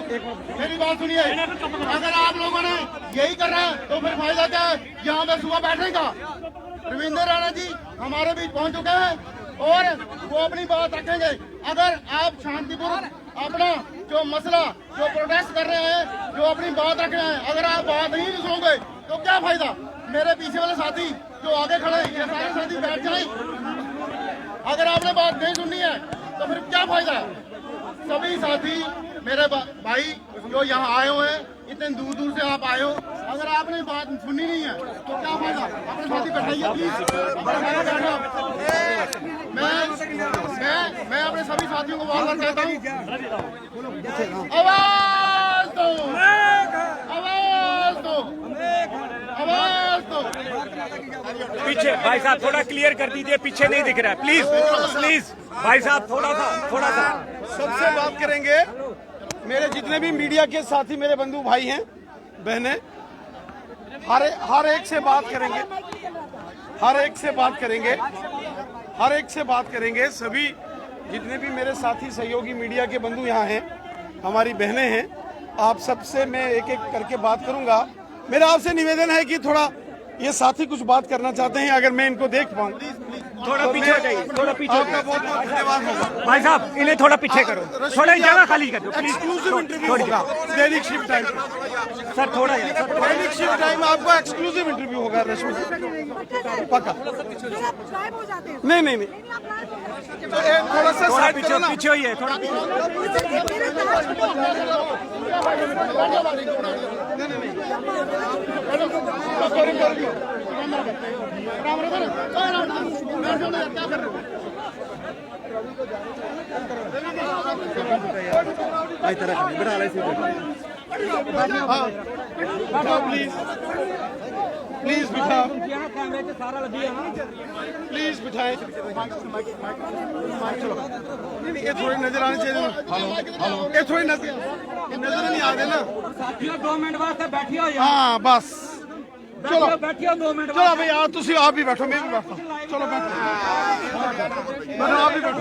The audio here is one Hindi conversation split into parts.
मेरी बात सुनिए, अगर आप लोगों ने यही कर रहे हैं तो फिर फायदा क्या है यहाँ पे सुबह बैठने का। रविंद्र राणा जी हमारे बीच पहुंच चुके हैं और वो अपनी बात रखेंगे। अगर आप शांतिपूर्वक अपना जो मसला जो प्रोटेस्ट कर रहे हैं, जो अपनी बात रख रहे हैं, अगर आप बात नहीं सुनोगे तो क्या फायदा। मेरे पीछे वाले साथी जो आगे खड़े हैं, ये सारे साथी बैठ जाए। अगर आपने बात नहीं सुननी है तो फिर क्या फायदा। सभी साथी मेरे भाई जो यहाँ आए हुए हैं, इतने दूर दूर से आप आए हो, अगर आपने बात सुननी नहीं है तो क्या फायदा। अपने साथी बैठाइए प्लीज। मैं अपने सभी साथियों को बार बार कहता हूँ, आवाज दो, आवाज दो, आवाज दो। पीछे भाई साहब थोड़ा क्लियर कर दीजिए, पीछे नहीं दिख रहा है, प्लीज प्लीज भाई साहब थोड़ा सा सबसे बात करेंगे। मेरे जितने भी मीडिया के साथी मेरे बंधु भाई हैं, बहनें, हर एक से बात करेंगे, हर एक से बात करेंगे, हर एक से बात करेंगे। सभी जितने भी मेरे साथी सहयोगी मीडिया के बंधु यहाँ हैं, हमारी बहनें हैं, आप सबसे मैं एक एक करके बात करूंगा। मेरा आपसे निवेदन है कि थोड़ा ये साथी कुछ बात करना चाहते हैं, अगर मैं इनको देख पाऊँ। थोड़ा पीछे हटाइए, थोड़ा पीछे। आपका बहुत बहुत धन्यवाद होगा भाई साहब, इन्हें थोड़ा पीछे करो, थोड़ा जगह खाली कर दो प्लीज। एक्सक्लूसिव इंटरव्यू होगा दैनिक शिफ्ट टाइम सर, थोड़ा दैनिक शिफ्ट टाइम आपको एक्सक्लूसिव इंटरव्यू होगा रश्मि जी, पक्का। नहीं नहीं नहीं, तो थोड़ा सा थोड़ा साइड पीछे करो ना। पीछे होइए थोड़ा। प्लीज प्लीज बिठा, प्लीज बिठाए। नहीं ये थोड़ी नजर आनी चाहिए ना, ये थोड़ी नजर नहीं आ रही ना। 2 मिनट वास्ते बैठिए हो हाँ बस, चलो बैठिए 2 मिनट। चलो भाई आप तुसी आप भी बैठो, मैं भी बैठता हूँ। चलो बैठो, आप भी बैठो।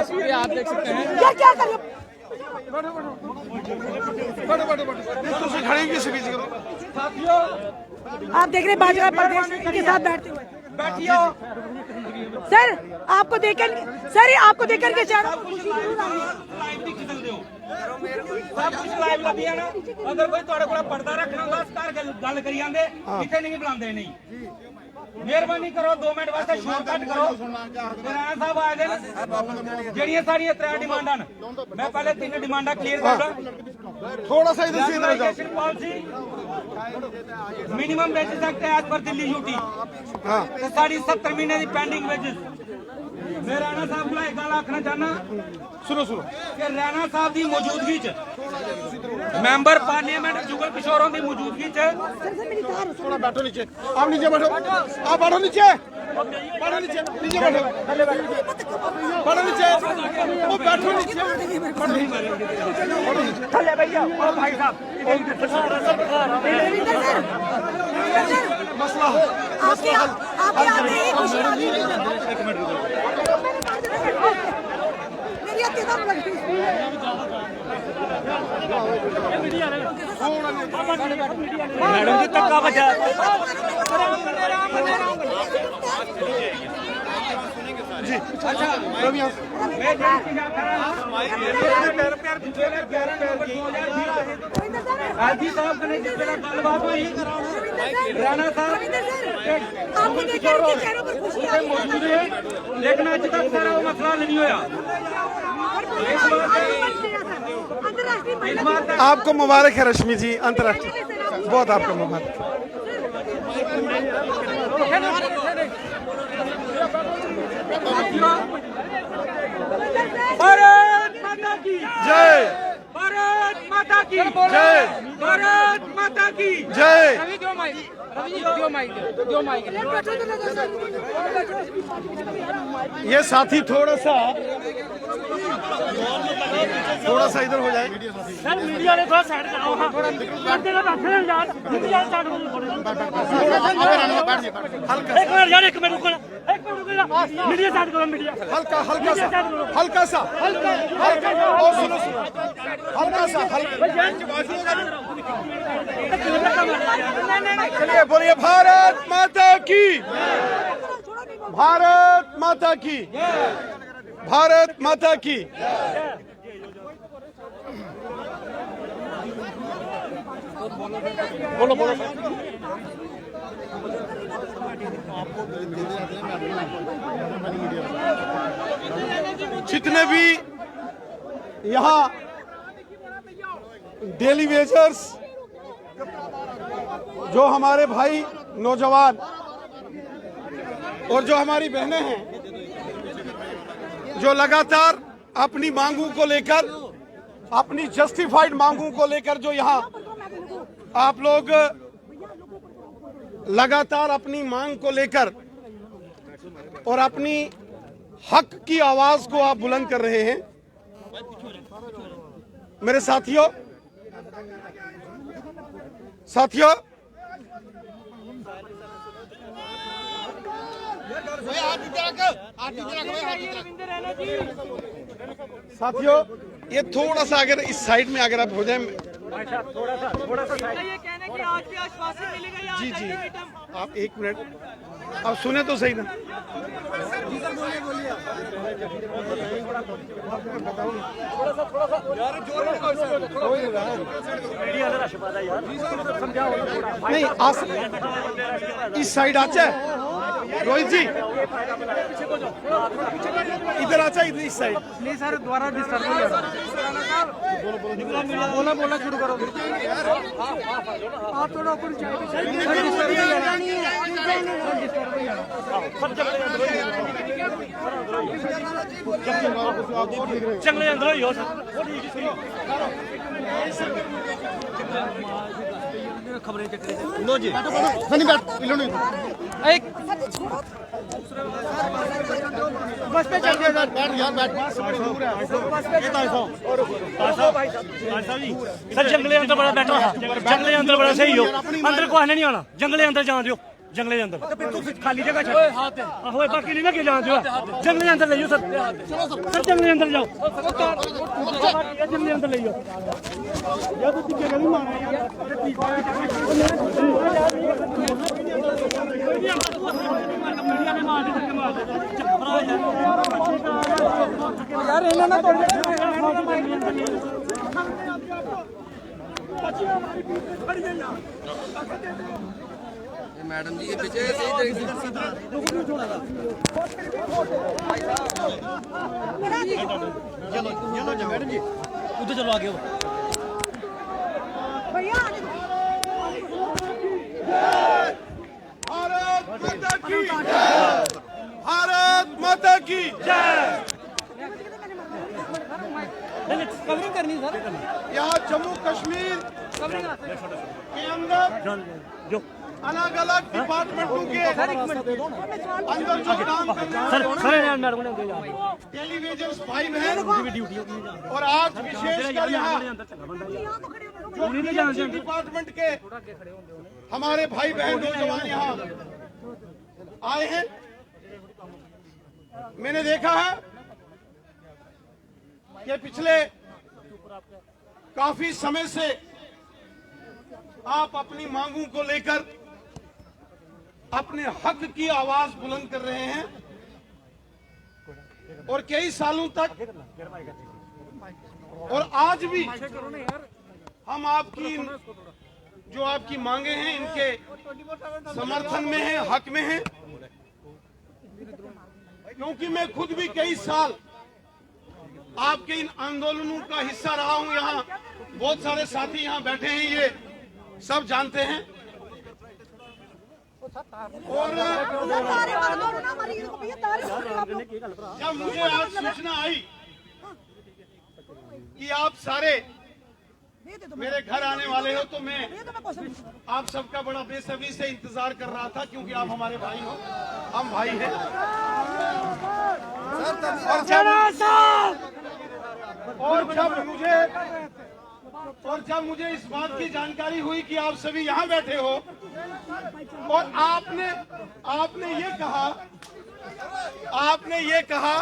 तस्वीरें आप देख सकते हैं। क्या करें। बैठो तुसी खड़े किसी बीच करो। आप देख रहे हैं भाजपा प्रदेश के साथ बैठते हुए। बैठिए। सर आपको देखकर के चेहरा खुशी जरूर आ रही है। सब कुछ लाइव लगी है ना। अगर कोई थोड़े को पर्दा रखना होगा घर गल करी आंदे, इतने नहीं बुलाते नहीं। मेहरबानी करो 2 मिनट वास्ते शॉर्टकट करो। राणा साहब आए थे, जड़ियां सारियां 3 डिमांडां, मैं पहले 3 डिमांडां क्लियर कर थोड़ा सा इधर से इधर जाओ। Policy minimum wages act as per Delhi UT, हाँ तो साड़ी 70 महीने की पेंडिंग वेजेस। मैं राणा साहब को एक गल आखना चाहना, सुनो कि राणा साहब की मौजूदगी च मैंबर पार्लियामेंट जुगल किशोरों की मौजूदगी च थोड़ा बैठो नीचे, आप नीचे बैठो, आप बैठो नीचे, बैठो नीचे, नीचे बैठो, बैठो नीचे, वो बैठो नीचे, थले भैया और भाई साहब मसला मैडम जी तक का बचा। जी अच्छा रवि आजी साहब ने जिस तरह गलबात हुई, राणा साहब मौजूद है, लेकिन अज तक सारा वो मसला नहीं होया। आपको मुबारक है रश्मि जी, अंतर्राष्ट्रीय बहुत आपको मुबारक। भारत माता की जय, भारत माता की जय, भारत माता की जय। ये साथी थोड़ा सा थोड़ा सा इधर हो जाए। सर मीडिया ने थोड़ा साइड कराओ। हाँ थोड़ा बैठे ना यार, मीडिया साइड करो थोड़े। एक मिनट यार, एक मिनट रुको ना, मीडिया साइड करो, मीडिया हल्का हल्का सा, हल्का सा, हल्का और सुनो सुनो, हल्का सा, चलिए बोलिए भारत माता की, भारत माता की, भारत माता की। बोलो बोलो। जितने भी यहाँ डेली वेजर्स, जो हमारे भाई नौजवान और जो हमारी बहनें हैं, जो लगातार अपनी मांगों को लेकर, अपनी जस्टिफाइड मांगों को लेकर जो यहाँ आप लोग लगातार अपनी मांग को लेकर और अपनी हक की आवाज को आप बुलंद कर रहे हैं, मेरे साथियों, ये थोड़ा सा अगर इस साइड में अगर आप हो जाए, थोड़ा सा ये कहने की आज भी आश्वासन मिलेगा। जी जी, आप एक मिनट आप सुने तो सही ना। नहीं इस साइड आचा रोहित जी, इधर आचा, इधर इस साइड नहीं सर, दोबारा डिस्टर्ब नहीं कर रहा। बोला शुरू करो। आप थोड़ा ऊपर जंगले अंदर ही हो सर। खबरें चक्कर लो जी, नहीं बैठ नहीं एक बस पे चल गया सर, बैठ यार, बैठ सर। जंगले अंदर बड़ा बैठो, जंगले अंदर बड़ा सही हो, अंदर को आने नहीं आना, जंगले अंदर जान दियो, जंगले अंदर खाली जगह हो, बाकी नहीं ना के जान दियो, जंगले अंदर ले जाओ सर, सर जंगले अंदर जाओ, जंगले अंदर ले जाओ यार, तू टिके नहीं मारना यार, इन्हें ना तोड़। मैडम जी के पीछे सही तरीके से चलो मैडम जी उधर चलो आगे भैया। भारत माता की, भारत माता की जय। कवरिंग करनी सर, यहाँ जम्मू कश्मीर के अंदर जो अलग अलग डिपार्टमेंटों के अंदर जो काम कर रहे हैं टेलीविजन भाई बहन, और आज विशेषकर यहाँ जो डिपार्टमेंट के हमारे भाई बहन नौजवान यहाँ आए हैं, मैंने देखा है कि पिछले काफी समय से आप अपनी मांगों को लेकर अपने हक की आवाज बुलंद कर रहे हैं, और कई सालों तक, और आज भी हम आपकी जो आपकी मांगे हैं इनके समर्थन में हैं, हक में हैं, क्योंकि मैं खुद भी कई साल आपके इन आंदोलनों का हिस्सा रहा हूं। यहाँ बहुत सारे साथी यहाँ बैठे हैं, ये सब जानते हैं। और जब मुझे आज सूचना आई कि आप सारे मेरे घर आने वाले हो, तो मैं आप सबका बड़ा बेसब्री से इंतजार कर रहा था, क्योंकि आप हमारे भाई हो, हम भाई हैं। और जब मुझे इस बात की जानकारी हुई कि आप सभी यहाँ बैठे हो और आपने ये कहा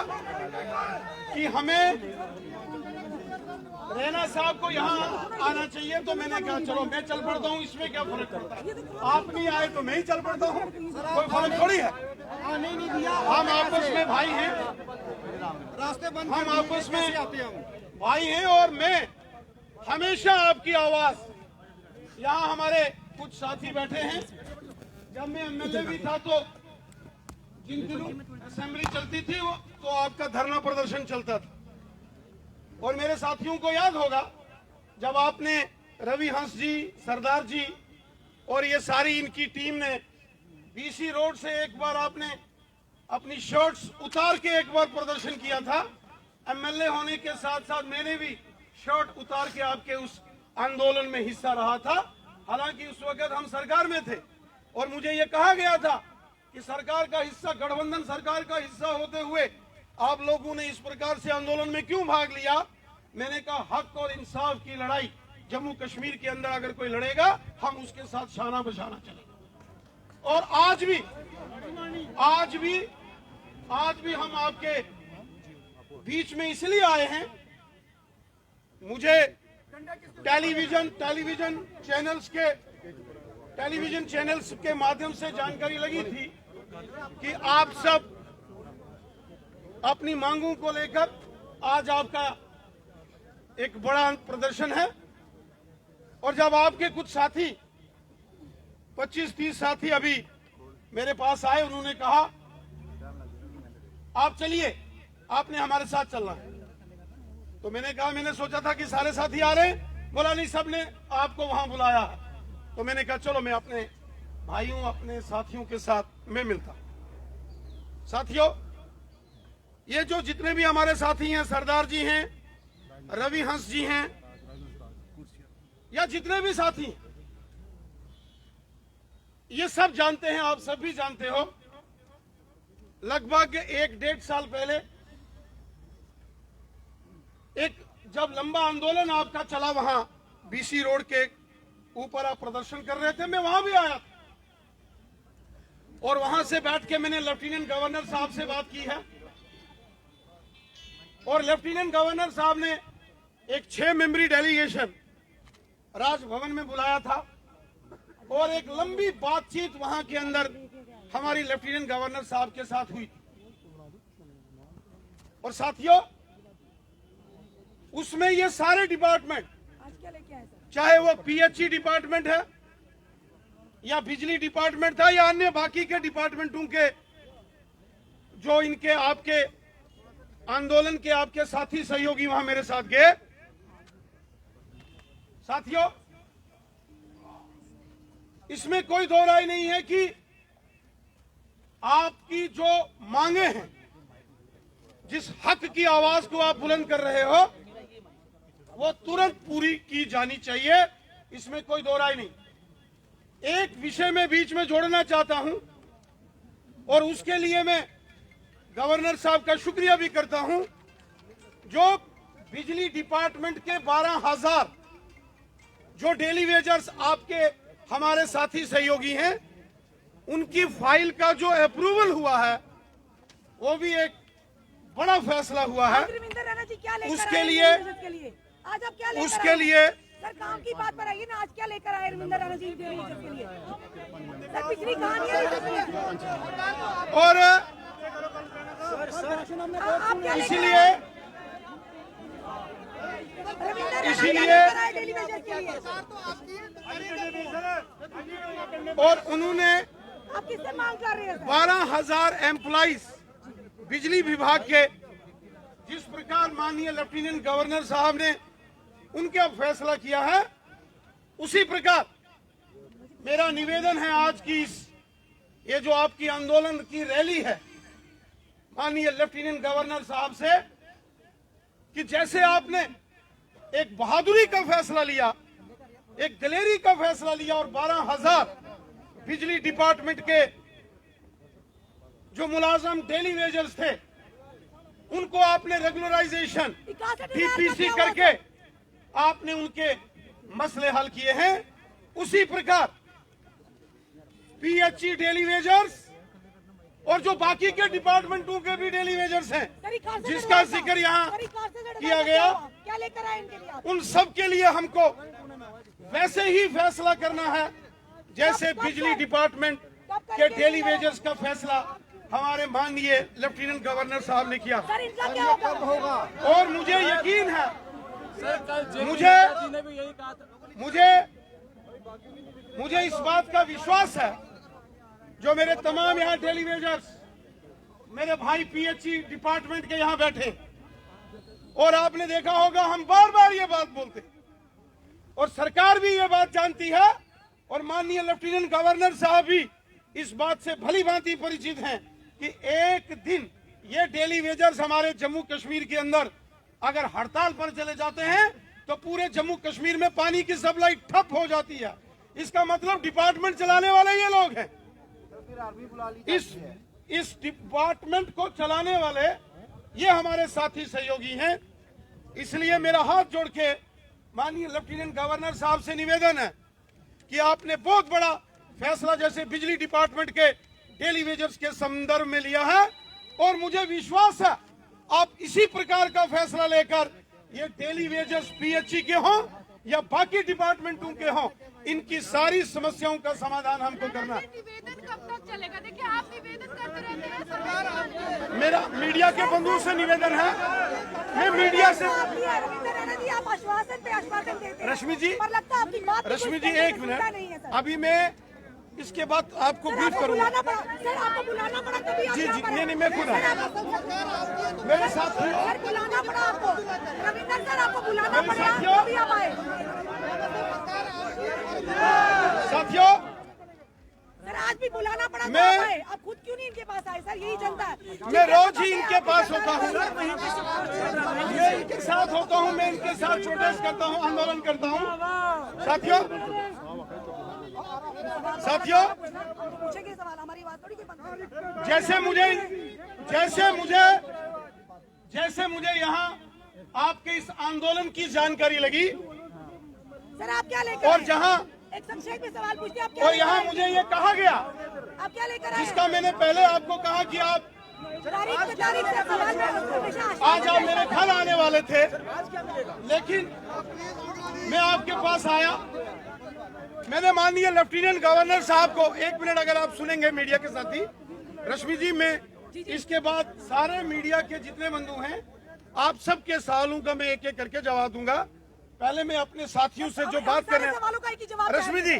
कि हमें रैना साहब को यहाँ आना चाहिए, तो मैंने कहा चलो मैं चल पड़ता हूँ, इसमें क्या फर्क पड़ता है। आप नहीं आए तो मैं ही चल पड़ता हूँ, कोई फर्क थोड़ी है। हम आपस में भाई हैं, हम आपस में भाई हैं, और मैं हमेशा आपकी आवाज, यहाँ हमारे कुछ साथी बैठे हैं, जब मैं एमएलए भी था तो जिन दिनों असेंबली चलती थी तो आपका धरना प्रदर्शन चलता था। और मेरे साथियों को याद होगा जब आपने रवि हंस जी, सरदार जी और ये सारी इनकी टीम ने बीसी रोड से एक बार आपने अपनी शर्ट्स उतार के एक बार प्रदर्शन किया था। एमएलए होने के साथ साथ मैंने भी शर्ट उतार के आपके उस आंदोलन में हिस्सा रहा था। हालांकि उस वक्त हम सरकार में थे और मुझे ये कहा गया था कि सरकार का हिस्सा, गठबंधन सरकार का हिस्सा होते हुए आप लोगों ने इस प्रकार से आंदोलन में क्यों भाग लिया। मैंने कहा हक और इंसाफ की लड़ाई जम्मू कश्मीर के अंदर अगर कोई लड़ेगा हम उसके साथ शाना बशाना चलेंगे। और आज भी हम आपके बीच में इसलिए आए हैं, मुझे टेलीविजन चैनल्स के माध्यम से जानकारी लगी थी कि आप सब अपनी मांगों को लेकर आज आपका एक बड़ा प्रदर्शन है। और जब आपके कुछ साथी 25-30 साथी अभी मेरे पास आए, उन्होंने कहा आप चलिए, आपने हमारे साथ चलना है। तो मैंने कहा, मैंने सोचा था कि सारे साथी आ रहे हैं, बोला नहीं सबने आपको वहां बुलाया है। तो मैंने कहा चलो मैं अपने भाइयों, अपने साथियों के साथ मैं मिलता। साथियों, ये जो जितने भी हमारे साथी हैं, सरदार जी हैं, रवि हंस जी हैं, या जितने भी साथी हैं, ये सब जानते हैं, आप सब भी जानते हो, लगभग 1-1.5 साल पहले एक जब लंबा आंदोलन आपका चला, वहां बीसी रोड के ऊपर आप प्रदर्शन कर रहे थे, मैं वहां भी आया था और वहां से बैठ के मैंने लेफ्टिनेंट गवर्नर साहब से बात की है। और लेफ्टिनेंट गवर्नर साहब ने एक 6 मेंबरी डेलीगेशन राजभवन में बुलाया था और एक लंबी बातचीत वहां के अंदर हमारी लेफ्टिनेंट गवर्नर साहब के साथ हुई। और साथियों, उसमें ये सारे डिपार्टमेंट, चाहे वो पीएचई डिपार्टमेंट है या बिजली डिपार्टमेंट था या अन्य बाकी के डिपार्टमेंटों के जो इनके आपके आंदोलन के आपके साथी सहयोगी वहां मेरे साथ गए। साथियों, इसमें कोई दो राय नहीं है कि आपकी जो मांगे हैं, जिस हक की आवाज को आप बुलंद कर रहे हो, वो तुरंत पूरी की जानी चाहिए, इसमें कोई दो राय नहीं। एक विषय में बीच में जोड़ना चाहता हूं और उसके लिए मैं गवर्नर साहब का शुक्रिया भी करता हूं। जो बिजली डिपार्टमेंट के 12,000 जो डेली वेजर्स आपके हमारे साथी सहयोगी हैं, उनकी फाइल का जो अप्रूवल हुआ है, वो भी एक बड़ा फैसला हुआ है। उसके लिए आज आप क्या लेकर उसके लिए सर काम की बात पर आइए ना, आज क्या लेकर आए रविंदर राणा जी के लिए? सर पिछली कहानी है और आप क्या इसीलिए और उन्होंने आप किससे मांग कर रहे हैं? 12,000 एम्प्लॉइज बिजली विभाग के, जिस प्रकार माननीय लेफ्टिनेंट गवर्नर साहब ने उनका फैसला किया है, उसी प्रकार मेरा निवेदन है आज की ये जो आपकी आंदोलन की रैली है, माननीय लेफ्टिनेंट गवर्नर साहब से, कि जैसे आपने एक बहादुरी का फैसला लिया, एक दिलेरी का फैसला लिया और 12,000 बिजली डिपार्टमेंट के जो मुलाजम डेली वेजर्स थे, उनको आपने रेगुलराइजेशन टीपीसी करके आपने उनके मसले हल किए हैं। उसी प्रकार पीएचई डेली वेजर्स और जो बाकी के डिपार्टमेंटों के भी डेली वेजर्स हैं, जिसका जिक्र यहाँ किया गया, क्या लेकर आए इनके लिए आप? उन सब के लिए हमको वैसे ही फैसला करना है जैसे बिजली डिपार्टमेंट के डेली वेजर्स का फैसला हमारे माननीय लेफ्टिनेंट गवर्नर साहब ने किया। सर इनका क्या होगा? और मुझे यकीन है, मुझे इस बात का विश्वास है, जो मेरे तमाम यहाँ डेली वेजर्स, मेरे भाई पीएचई डिपार्टमेंट के यहाँ बैठे, और आपने देखा होगा हम बार बार ये बात बोलते और सरकार भी ये बात जानती है और माननीय लेफ्टिनेंट गवर्नर साहब भी इस बात से भली भांति परिचित हैं कि एक दिन ये डेली वेजर्स हमारे जम्मू कश्मीर के अंदर अगर हड़ताल पर चले जाते हैं तो पूरे जम्मू कश्मीर में पानी की सप्लाई ठप हो जाती है। इसका मतलब डिपार्टमेंट चलाने वाले ये लोग हैं। इस डिपार्टमेंट को चलाने वाले ये हमारे साथी सहयोगी हैं। इसलिए मेरा हाथ जोड़ के माननीय लेफ्टिनेंट गवर्नर साहब से निवेदन है कि आपने बहुत बड़ा फैसला जैसे बिजली डिपार्टमेंट के डेली वेजर्स के संदर्भ में लिया है, और मुझे विश्वास है आप इसी प्रकार का फैसला लेकर ये डेली वेजर्स पीएचई के हों या बाकी डिपार्टमेंटों के हों, इनकी सारी समस्याओं का समाधान हमको करना है। निवेदन कब तक चलेगा? देखिए आप निवेदन करते रहते हैं सरकार। मेरा मीडिया के बंधुओं से निवेदन है, मैं मीडिया से आप आश्वासन पे आश्वासन देते हैं। रश्मि जी, पर लगता है आपकी बात रश्मि जी एक मिनट, अभी मैं इसके बाद आपको ब्रीफ करूंगा। सर आपको बुलाना पड़ा तभी आप जी यहाँ जी, पर हैं। नहीं मैं खुद आया, मेरे साथ सर बुलाना पड़ा आपको, रविंदर सर आपको बुलाना मेरे पड़ा साथियों। तभी आप आए। साथियों, सर आज भी बुलाना पड़ा तो मैं- आप आए। आप खुद क्यों नहीं इनके पास आए? सर यही जनता है। मैं रोज ही इनके पास होता हूँ, मैं इनके साथ होता हूँ, मैं इनके साथ प्रोटेस्ट करता हूँ, आंदोलन करता हूँ। साथियों पूछेंगे सवाल, हमारी बात थोड़ी कि बंद। जैसे मुझे यहाँ आपके इस आंदोलन की जानकारी लगी, सर आप क्या लेकर और आए? जहाँ एक संक्षेप में सवाल पूछते हैं, आप क्या और लेकर यहाँ आए? मुझे ये कहा गया, आप क्या लेकर आए? जिसका मैंने पहले आपको कहा कि आप तारीख पे तारीख से सवाल में हमेशा आज आप मेरे घर आने वाले थे, लेकिन मैं आपके पास आया। मैंने माननीय लेफ्टिनेंट गवर्नर साहब को, एक मिनट अगर आप सुनेंगे मीडिया के साथी, रश्मि जी, मैं इसके बाद सारे मीडिया के जितने बंधु हैं आप सबके सवालों का मैं एक एक करके जवाब दूंगा। पहले मैं अपने साथियों से जो बात कर रहे हैं, सवालों का एक ही जवाब रश्मि जी,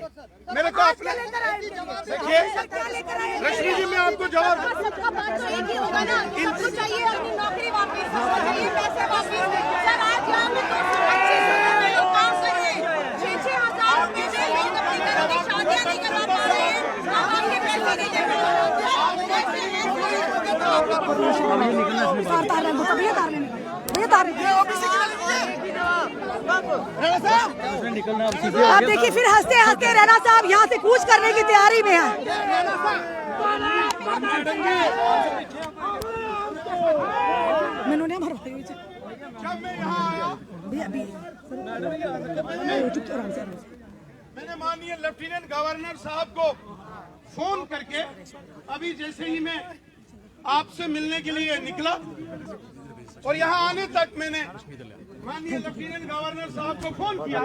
मेरे को आज अपने क्या लेकर आए? देखिए, सर क्या लेकर आए? रश्मि जी, मैं आपको जवाब सबका बात तो एक ही होगा ना, सबको चाहिए अपनी नौकरी वापस, सबको चाहिए पैसे वापस। सर आज यहाँ पे 225 लोग काम कर रहे हैं, 6,000 रुपए में लोग अपनी घरों की शादियाँ नहीं करवा पा रहे हैं, हम आपके पैसे नहीं दे पा रहे हैं। आप देखिए फिर हंसते हंसते राणा साहब यहाँ से कूच करने की तैयारी में है। मैंने नहीं मारा जब मैं यहाँ आया, मैंने माननीय लेफ्टिनेंट गवर्नर साहब को फोन करके, अभी जैसे ही मैं आपसे मिलने के लिए निकला और यहाँ आने तक मैंने माननीय लेफ्टिनेंट गवर्नर साहब को फोन किया।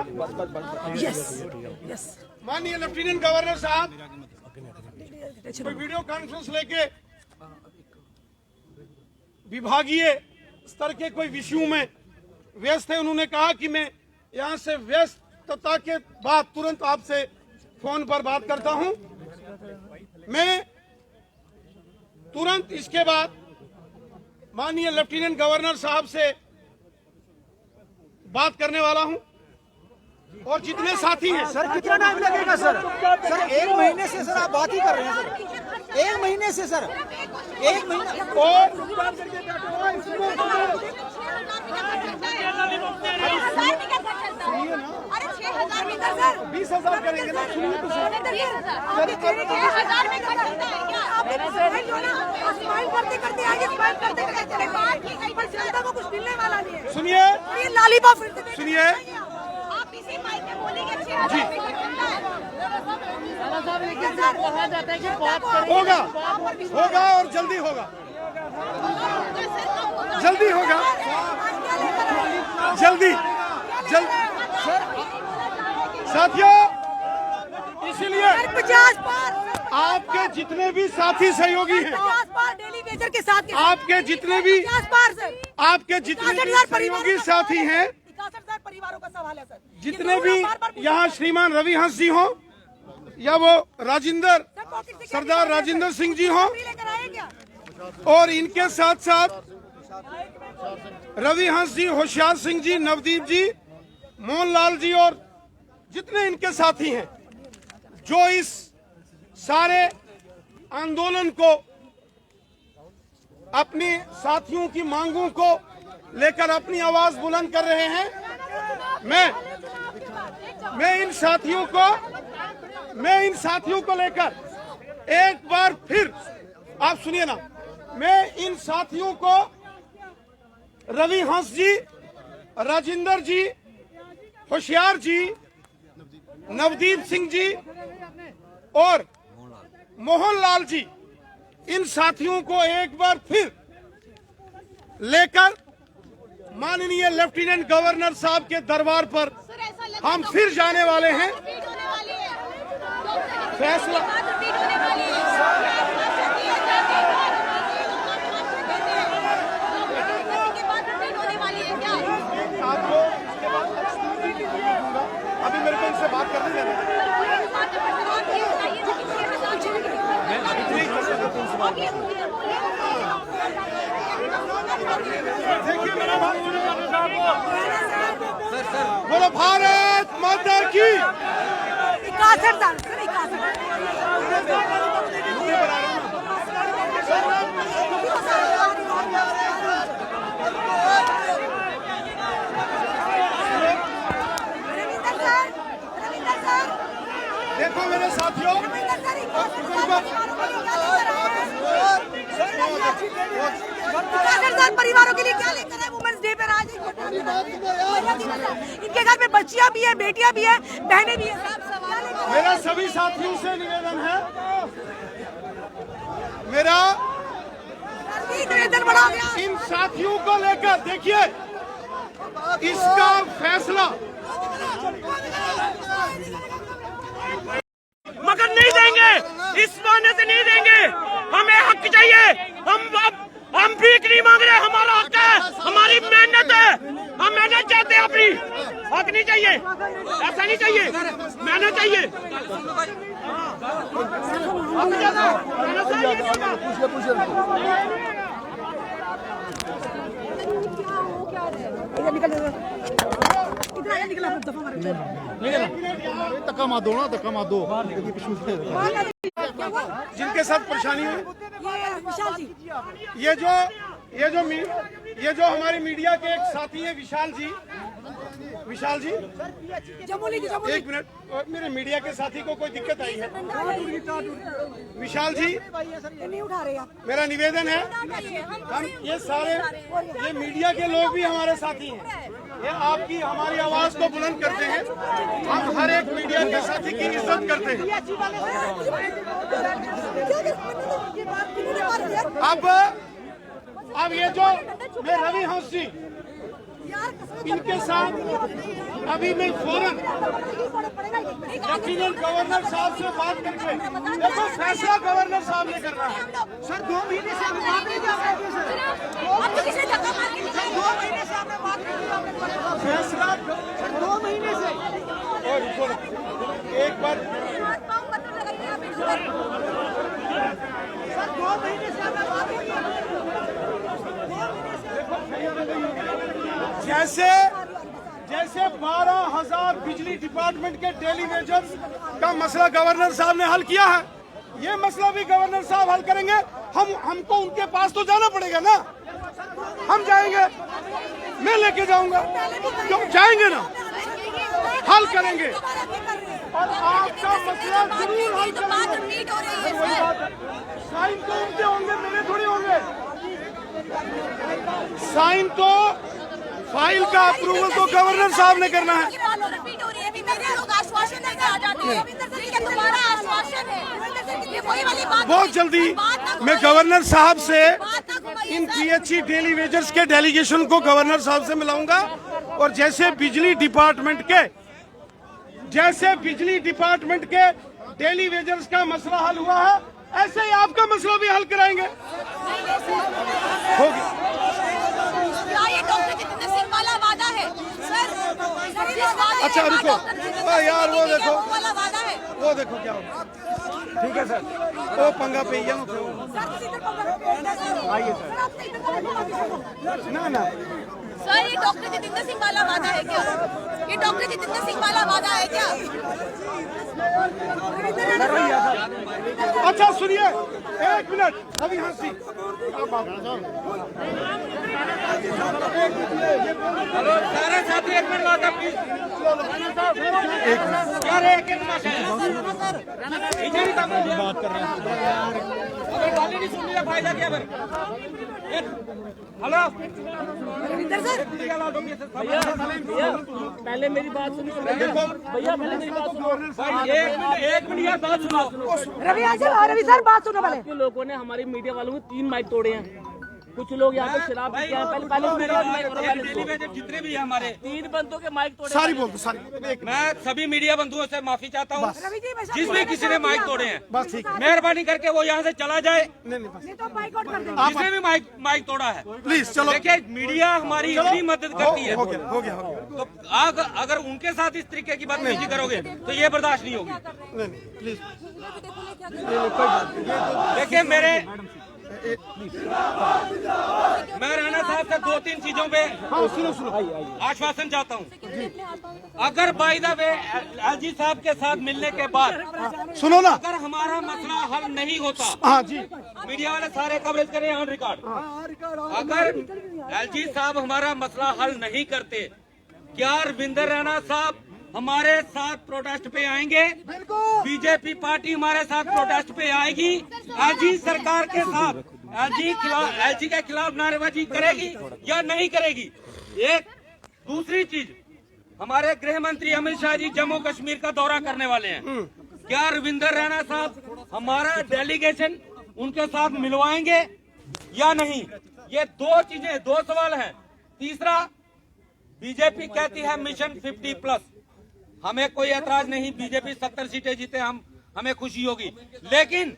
यस माननीय लेफ्टिनेंट गवर्नर साहब कोई वीडियो कॉन्फ्रेंस लेके विभागीय स्तर के कोई विषयों में व्यस्त है। उन्होंने कहा कि मैं यहाँ से व्यस्तता के बाद तुरंत आपसे फोन पर बात करता हूँ। मैं तुरंत इसके बाद माननीय लेफ्टिनेंट गवर्नर साहब से बात करने वाला हूँ, और जितने साथी हैं सर कितना टाइम लगेगा सर? सर 1 महीने से सर आप बात ही कर रहे हैं सर, 1 महीने से सर, 1 महीना। और अरे 6,000 20 20,000 करेंगे ना, सुनिए तो सही। 6,000 में खर्च होता है क्या? स्माइल करते करते आगे स्माइल करते करते चले गए, पर जनता को कुछ मिलने वाला नहीं है। सुनिए ये लॉलीपॉप फिर से सुनिए, आप इसी माइक में बोलेंगे 6,000 में खर्च होता है। होगा होगा और जल्दी होगा, जल्दी होगा, जल्दी साथियों, इसीलिए 50 पार आपके जितने भी साथी सहयोगी हैं, 50 पार डेली वेजर के साथ आपके जितने भी 50 पार सर, आपके जितने भी सहयोगी साथी हैं, 61,000 परिवारों का सवाल है सर। जितने भी यहाँ श्रीमान रवि हंस जी हों या वो राजेंद्र सरदार राजेंद्र सिंह जी हों, लेकर आए क्या? और इनके साथ साथ रवि हंस जी, होशियार सिंह जी, नवदीप जी, मोहनलाल जी और जितने इनके साथी हैं, जो इस सारे आंदोलन को, अपनी साथियों की मांगों को लेकर अपनी आवाज बुलंद कर रहे हैं, मैं इन साथियों को लेकर एक बार फिर, आप सुनिए ना, मैं इन साथियों को रवि हंस जी, राजेंद्र जी, होशियार जी, नवदीप सिंह जी और मोहनलाल जी, इन साथियों को एक बार फिर लेकर माननीय लेफ्टिनेंट गवर्नर साहब के दरबार पर हम फिर जाने वाले हैं। फैसला आपको इसके बाद दूंगा, अभी मेरे को इनसे बात करने देना। देखिए मेरा भाई, बोलो भारत माता की। 61,000 सर, 61,000 देखो मेरे साथियों, 60,000 परिवारों के लिए क्या लेकर है वुमेन्स डे पर आज? इनके घर में बच्चियां भी है, बेटियां भी है, बहनें भी है। मेरा सभी साथियों से निवेदन है, मेरा निवेदन बढ़ा गया। इन साथियों को लेकर देखिए, इसका फैसला मगर नहीं देंगे, इस बहाने से नहीं देंगे। हमें हक चाहिए, हम भीख नहीं मांग रहे, हमारा हक है, हमारी मेहनत है, हम मेहनत चाहते हैं अपनी। हक नहीं चाहिए, ऐसा नहीं चाहिए, मेहनत चाहिए। धक्का मार दो ना, धक्का मार दो। जिनके साथ परेशानी है, विशाल जी, ये जो हमारी मीडिया के एक साथी हैं विशाल जी, एक मिनट, और मेरे मीडिया के साथी को कोई दिक्कत आई है? विशाल जी, नहीं उठा रहे आप। मेरा निवेदन है, हम ये सारे ये मीडिया के लोग भी हमारे साथी हैं, ये आपकी हमारी आवाज को बुलंद करते हैं, हम हर एक मीडिया के साथी की इज्जत करते हैं। अब ये जो मैं रवि हंस जी, इनके साथ अभी मैं फौरन लेफ्टिनेंट गवर्नर साहब से बात करके, देखो फैसला गवर्नर साहब ने करना है। सर 2 महीने से हमें बात नहीं कर रहे थे सर, 2 महीने से हमें बात नहीं की आपने, फैसला 2 महीने से। और एक बार सर 2 महीने से हमें बात नहीं की। जैसे 12,000 बिजली डिपार्टमेंट के डेली वेजर्स का मसला गवर्नर साहब ने हल किया है, ये मसला भी गवर्नर साहब हल करेंगे। हमको उनके पास तो जाना पड़ेगा ना, हम जाएंगे, मैं लेके जाऊंगा, क्यों जाएंगे ना, हल करेंगे और आपका मसला जरूर हल करेंगे। साइन तो उनके होंगे, मेरे थोड़ी होंगे। साइन तो फाइल का अप्रूवल तो गवर्नर साहब ने करना है। बहुत जल्दी मैं गवर्नर साहब से इन पीएचई डेली वेजर्स के डेलीगेशन को गवर्नर साहब से मिलाऊंगा और जैसे बिजली डिपार्टमेंट के डेली वेजर्स का मसला हल हुआ है, ऐसे ही आपका मसला भी हल कराएंगे। होगी। ये डॉक्टर जितेंद्र सिंह वाला वादा है सर। अच्छा रुको यार, वो देखो वाला वादा है, वो देखो क्या होगा। ठीक है सर, वो पंगा पे ही आइए सर। ना सर ये डॉक्टर जितेंद्र सिंह वाला वादा है क्या? ये डॉक्टर जितेंद्र सिंह वाला वादा है क्या? अच्छा सुनिए, 1 मिनट अभी हंसी। हेलो सारे साथी 1 मिनट लौटा प्लीज। क्या रे एक बात कर रहे हैं। अगर गाली नहीं सुन लिया फायदा क्या फिर? हेलो पहले मेरी बात सुनिए भैया, पहले मेरी बात सुनो। भाई 1 मिनट यार बात सुनो। रवि सर बात सुनो पहले। कुछ लोगों ने हमारी मीडिया वालों के 3 माइक तोड़े हैं। कुछ लोग यहाँ पे शराब पीते हैं। पहले जितने भी हैं हमारे 3 बंदों के माइक तोड़े। सारी बोल दो सारी। मैं सभी मीडिया बंधुओं से माफी चाहता हूँ जिसमें किसी ने माइक तोड़े हैं। बस ठीक है, मेहरबानी करके वो यहाँ से चला जाए। नहीं बस नहीं तो बाइकआउट कर देंगे। जिसने भी माइक तोड़ा है प्लीज चलो। देखिए मीडिया हमारी इतनी मदद करती है, हो गया तो अगर उनके साथ इस तरीके की बदतमीजी करोगे तो ये बर्दाश्त नहीं होगी। नहीं प्लीज। देखिए मैं राणा साहब से 2-3 चीजों पे सुनो आश्वासन चाहता हूँ। अगर बाय द वे एलजी साहब के साथ मिलने के बाद सुनो ना, अगर हमारा मसला हल नहीं होता, हाँ जी, मीडिया वाले सारे कवरेज करें ऑन रिकॉर्ड। अगर एलजी साहब हमारा मसला हल नहीं करते, क्या रविंदर रैना साहब हमारे साथ प्रोटेस्ट पे आएंगे? बीजेपी पार्टी हमारे साथ प्रोटेस्ट पे आएगी? एलजी सरकार के साथ एलजी के खिलाफ नारेबाजी करेगी या नहीं करेगी? एक दूसरी चीज, हमारे गृह मंत्री अमित शाह जी जम्मू कश्मीर का दौरा करने वाले हैं। क्या रविंदर रैना साहब हमारा डेलीगेशन उनके साथ मिलवाएंगे या नहीं? ये 2 चीजें, 2 सवाल हैं। तीसरा, बीजेपी कहती है मिशन 50+। हमें कोई ऐतराज नहीं, बीजेपी 70 सीटें जीते, हमें खुशी होगी। लेकिन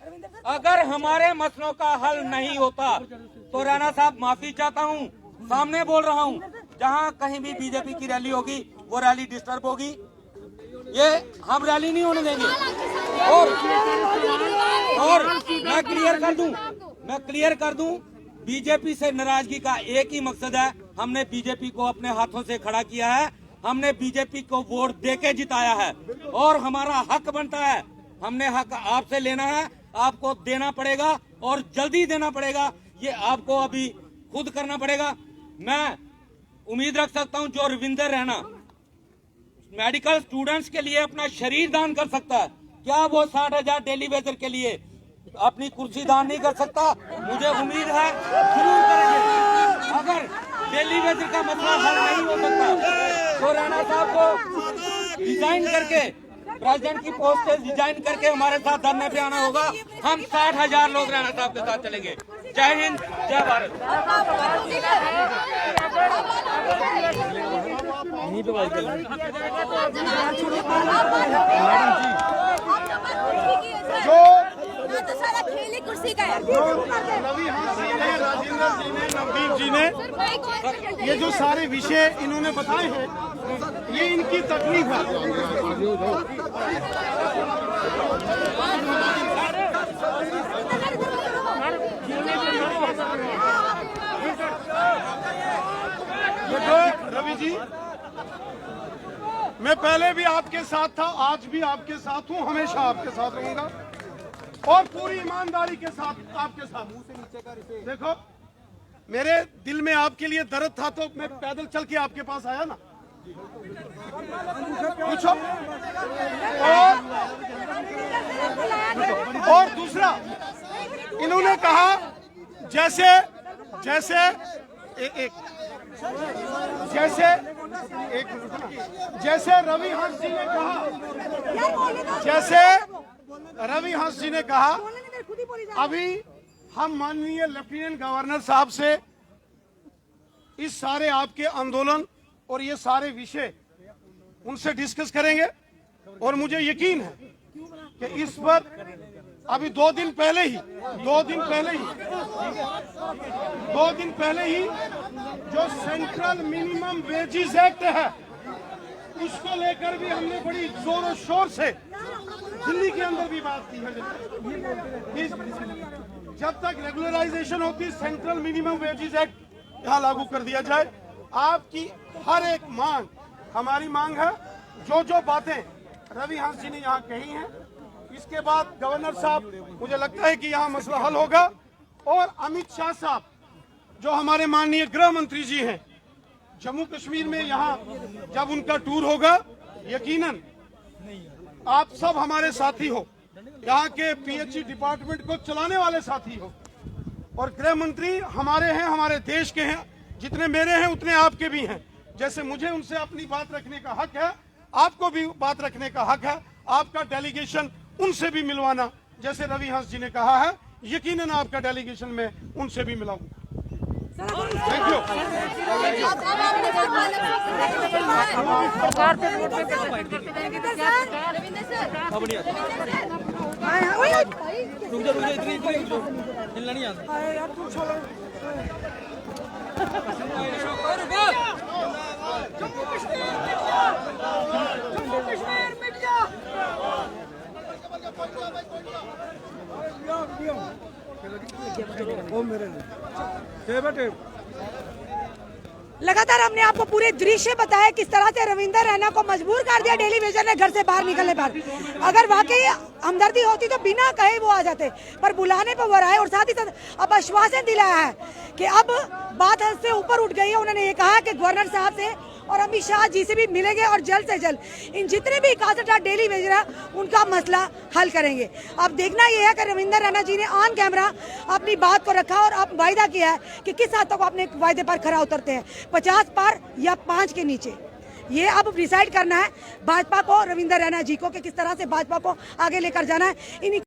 अगर हमारे मसलों का हल नहीं होता तो राणा साहब माफी चाहता हूं, सामने बोल रहा हूं, जहां कहीं भी बीजेपी की रैली होगी वो रैली डिस्टर्ब होगी। ये हम रैली नहीं होने देंगे। और मैं क्लियर कर दूं, बीजेपी से नाराजगी का एक ही मकसद है, हमने बीजेपी को अपने हाथों से खड़ा किया है, हमने बीजेपी को वोट देके जिताया है और हमारा हक बनता है। हमने हक आपसे लेना है, आपको देना पड़ेगा और जल्दी देना पड़ेगा। ये आपको अभी खुद करना पड़ेगा। मैं उम्मीद रख सकता हूं जो रविंदर रैना मेडिकल स्टूडेंट्स के लिए अपना शरीर दान कर सकता है, क्या वो 60,000 डेली वेजर के लिए अपनी कुर्सी दान नहीं कर सकता? मुझे उम्मीद है जरूर करेंगे। अगर डेली वेजर का मसला हल नहीं हो सकता तो राणा साहब को डिजाइन करके, प्रेसिडेंट की पोस्ट से डिजाइन करके हमारे साथ धरने पे आना होगा। हम 60,000 लोग राणा साहब के साथ चलेंगे। जय हिंद, जय भारत। तो सारा खेल ही कुर्सी का है। रवि हंसी ने, राजेंद्र जी ने, नवदीप जी ने, ये जो सारे विषय इन्होंने बताए हैं, ये इनकी तकलीफ है। देखो रवि जी, मैं पहले भी आपके साथ था, आज भी आपके साथ हूँ, हमेशा आपके साथ रहूंगा और पूरी ईमानदारी के साथ आपके साथ। देखो मेरे दिल में आपके लिए दर्द था तो मैं पैदल चल के आपके पास आया ना, पूछो। और दूसरा इन्होंने कहा जैसे रवि हंस जी ने कहा, रवि हंस जी ने कहा, अभी हम माननीय लेफ्टिनेंट गवर्नर साहब से इस सारे आपके आंदोलन और ये सारे विषय उनसे डिस्कस करेंगे और मुझे यकीन है कि इस पर अभी 2 दिन पहले ही जो सेंट्रल मिनिमम वेजेस एक्ट है उसको लेकर भी हमने बड़ी जोरों शोर से दिल्ली के अंदर भी बात की है। जब तक रेगुलराइजेशन होती सेंट्रल मिनिमम वेजेस एक्ट यहाँ लागू कर दिया जाए। आपकी हर एक मांग हमारी मांग है। जो बातें रवि हंस जी ने यहाँ कही हैं, इसके बाद गवर्नर साहब मुझे लगता है कि यहाँ मसला हल होगा। और अमित शाह साहब जो हमारे माननीय गृह मंत्री जी हैं, जम्मू कश्मीर में यहाँ जब उनका टूर होगा, यकीनन आप सब हमारे साथी हो, यहाँ के पीएचई डिपार्टमेंट को चलाने वाले साथी हो। और गृह मंत्री हमारे हैं, हमारे देश के हैं, जितने मेरे हैं उतने आपके भी हैं। जैसे मुझे उनसे अपनी बात रखने का हक है, आपको भी बात रखने का हक है। आपका डेलीगेशन उनसे भी मिलवाना, जैसे रवि हंस जी ने कहा है, यकीनन आपका डेलीगेशन में उनसे भी मिलाऊंगा। Thank you. लगातार हमने आपको पूरे दृश्य बताया किस तरह से रविंदर रैना को मजबूर कर दिया डेली वेजर ने घर से बाहर निकलने पर। अगर वाकई हमदर्दी होती तो बिना कहे वो आ जाते, पर बुलाने पर वो आए। और साथ ही साथ अब आश्वासन दिलाया है कि अब बात हद से ऊपर उठ गई है। उन्होंने ये कहा कि गवर्नर साहब से और अमित शाह जी से भी मिलेंगे और जल्द से जल्द इन जितने भी 61 डेली वेजर है उनका मसला हल करेंगे। अब देखना यह है कि रविंदर रैना जी ने ऑन कैमरा अपनी बात को रखा और अब वायदा किया है कि किस हद तक अपने वायदे पर खरा उतरते हैं, 50 पार या 5 के नीचे। ये अब डिसाइड करना है भाजपा को, रविंदर रैना जी को, कि किस तरह से भाजपा को आगे लेकर जाना है।